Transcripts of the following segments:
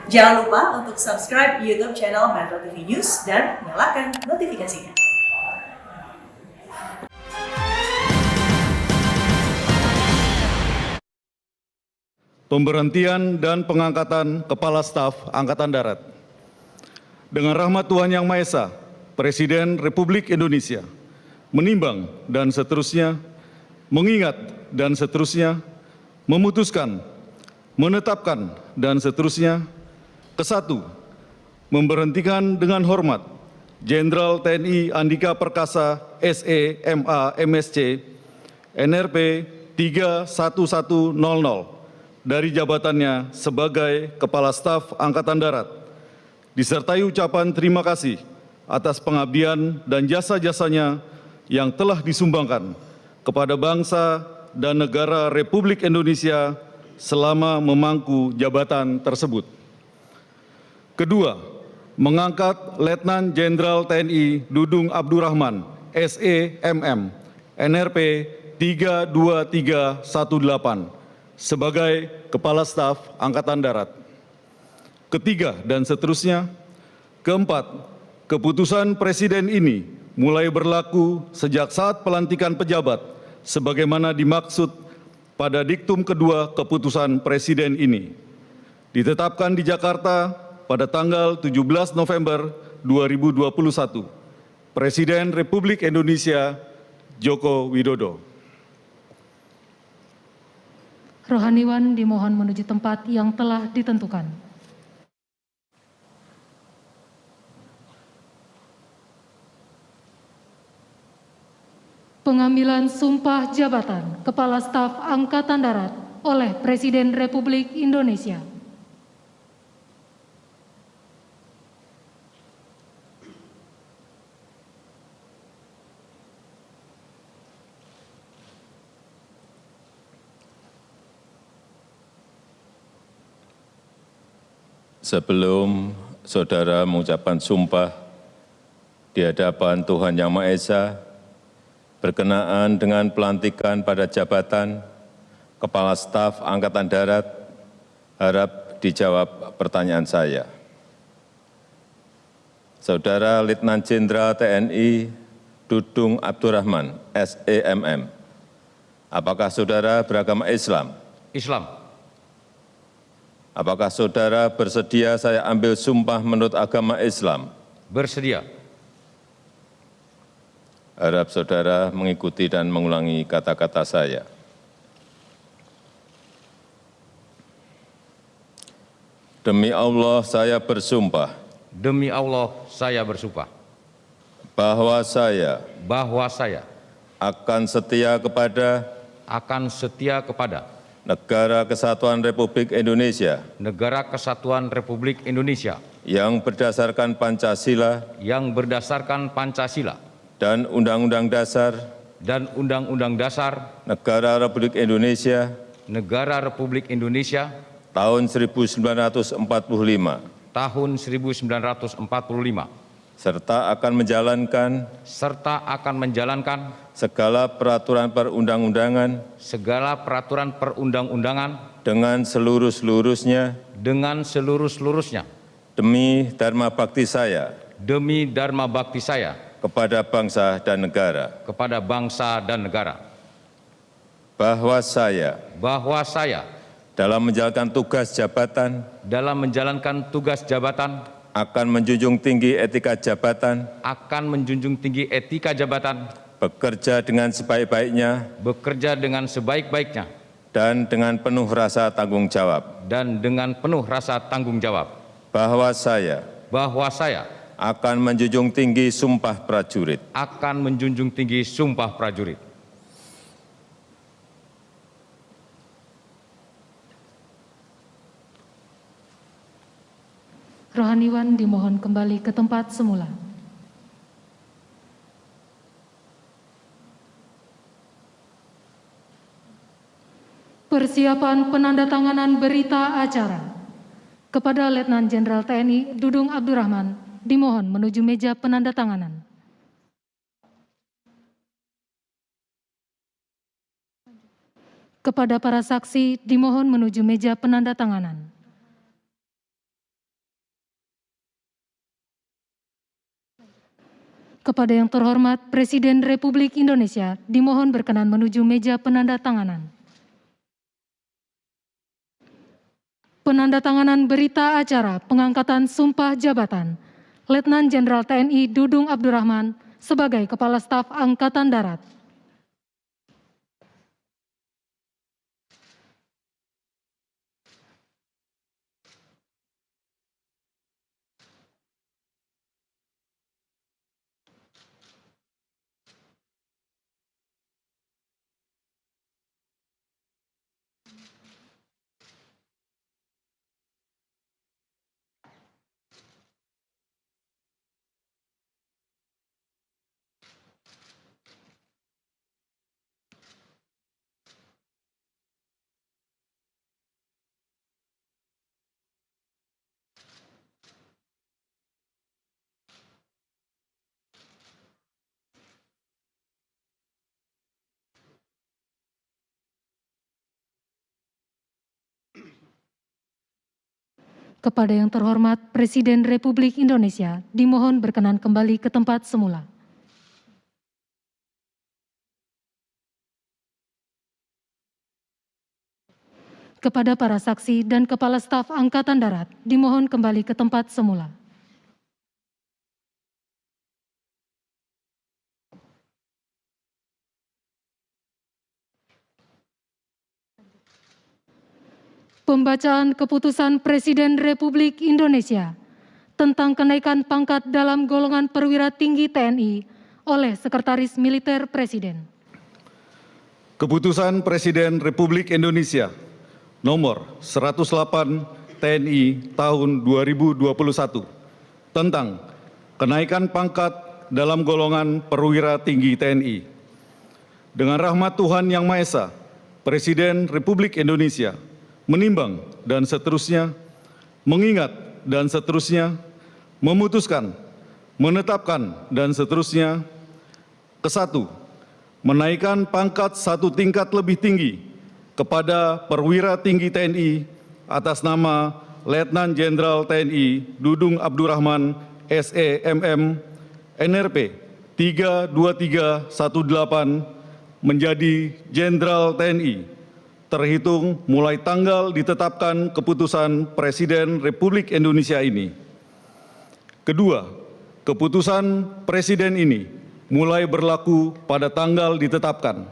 Jangan lupa untuk subscribe YouTube channel Metro TV News dan nyalakan notifikasinya. Pemberhentian dan pengangkatan Kepala Staf Angkatan Darat. Dengan rahmat Tuhan Yang Maha Esa, Presiden Republik Indonesia menimbang dan seterusnya, mengingat dan seterusnya, memutuskan, menetapkan dan seterusnya. Kesatu, memberhentikan dengan hormat Jenderal TNI Andika Perkasa SE MA MSC NRP 31100 dari jabatannya sebagai Kepala Staf Angkatan Darat, disertai ucapan terima kasih atas pengabdian dan jasa-jasanya yang telah disumbangkan kepada bangsa dan negara Republik Indonesia selama memangku jabatan tersebut. Kedua, mengangkat Letnan Jenderal TNI Dudung Abdurrahman SE MM NRP 32318 sebagai Kepala Staf Angkatan Darat. Ketiga dan seterusnya. Keempat, keputusan Presiden ini mulai berlaku sejak saat pelantikan pejabat sebagaimana dimaksud pada diktum kedua keputusan Presiden ini. Ditetapkan di Jakarta pada tanggal 17 November 2021. Presiden Republik Indonesia Joko Widodo. Rohaniwan dimohon menuju tempat yang telah ditentukan. Pengambilan sumpah jabatan Kepala Staf Angkatan Darat oleh Presiden Republik Indonesia. Sebelum saudara mengucapkan sumpah di hadapan Tuhan Yang Maha Esa, berkenaan dengan pelantikan pada jabatan Kepala Staf Angkatan Darat, harap dijawab pertanyaan saya. Saudara Letnan Jenderal TNI Dudung Abdurrahman, SEMM, apakah saudara beragama Islam? Islam. Apakah saudara bersedia saya ambil sumpah menurut agama Islam? Bersedia. Harap saudara mengikuti dan mengulangi kata-kata saya. Demi Allah saya bersumpah. Demi Allah saya bersumpah. Bahwa saya akan setia kepada Negara Kesatuan Republik Indonesia Negara Kesatuan Republik Indonesia yang berdasarkan Pancasila dan Undang-Undang Dasar Negara Republik Indonesia tahun 1945 serta akan menjalankan segala peraturan perundang-undangan dengan seluruh-seluruhnya demi dharma bakti saya kepada bangsa dan negara. Bahwa saya dalam menjalankan tugas jabatan akan menjunjung tinggi etika jabatan, bekerja dengan sebaik-baiknya, dan dengan penuh rasa tanggung jawab. Bahwa saya akan menjunjung tinggi sumpah prajurit. Rohaniwan dimohon kembali ke tempat semula. Persiapan penandatanganan berita acara kepada Letnan Jenderal TNI Dudung Abdurrahman dimohon menuju meja penandatanganan. Kepada para saksi dimohon menuju meja penandatanganan. Kepada yang terhormat Presiden Republik Indonesia, dimohon berkenan menuju meja penandatanganan. Penandatanganan berita acara pengangkatan sumpah jabatan Letnan Jenderal TNI Dudung Abdurrahman sebagai Kepala Staf Angkatan Darat. Kepada yang terhormat Presiden Republik Indonesia, dimohon berkenan kembali ke tempat semula. Kepada para saksi dan Kepala Staf Angkatan Darat, dimohon kembali ke tempat semula. Pembacaan Keputusan Presiden Republik Indonesia tentang kenaikan pangkat dalam golongan perwira tinggi TNI oleh Sekretaris Militer Presiden. Keputusan Presiden Republik Indonesia Nomor 108 TNI tahun 2021 tentang kenaikan pangkat dalam golongan perwira tinggi TNI. Dengan rahmat Tuhan Yang Maha Esa, Presiden Republik Indonesia menimbang dan seterusnya, mengingat dan seterusnya, memutuskan, menetapkan dan seterusnya. Kesatu, menaikkan pangkat satu tingkat lebih tinggi kepada perwira tinggi TNI atas nama Letnan Jenderal TNI Dudung Abdurrahman SEMM NRP 32318 menjadi Jenderal TNI terhitung mulai tanggal ditetapkan keputusan Presiden Republik Indonesia ini. Kedua, keputusan Presiden ini mulai berlaku pada tanggal ditetapkan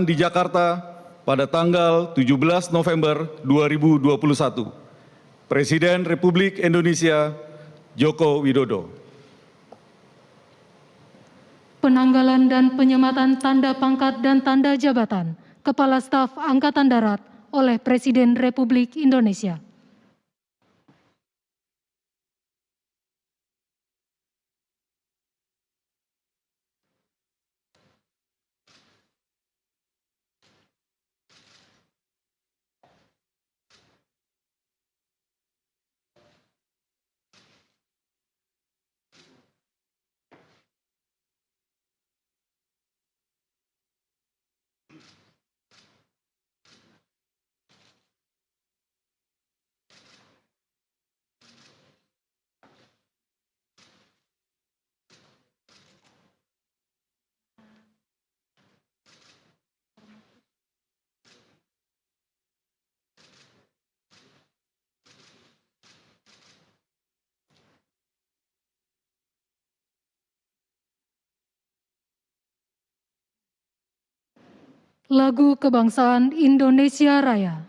di Jakarta pada tanggal 17 November 2021. Presiden Republik Indonesia Joko Widodo. Penanggalan dan penyematan tanda pangkat dan tanda jabatan Kepala Staf Angkatan Darat oleh Presiden Republik Indonesia. Lagu Kebangsaan Indonesia Raya.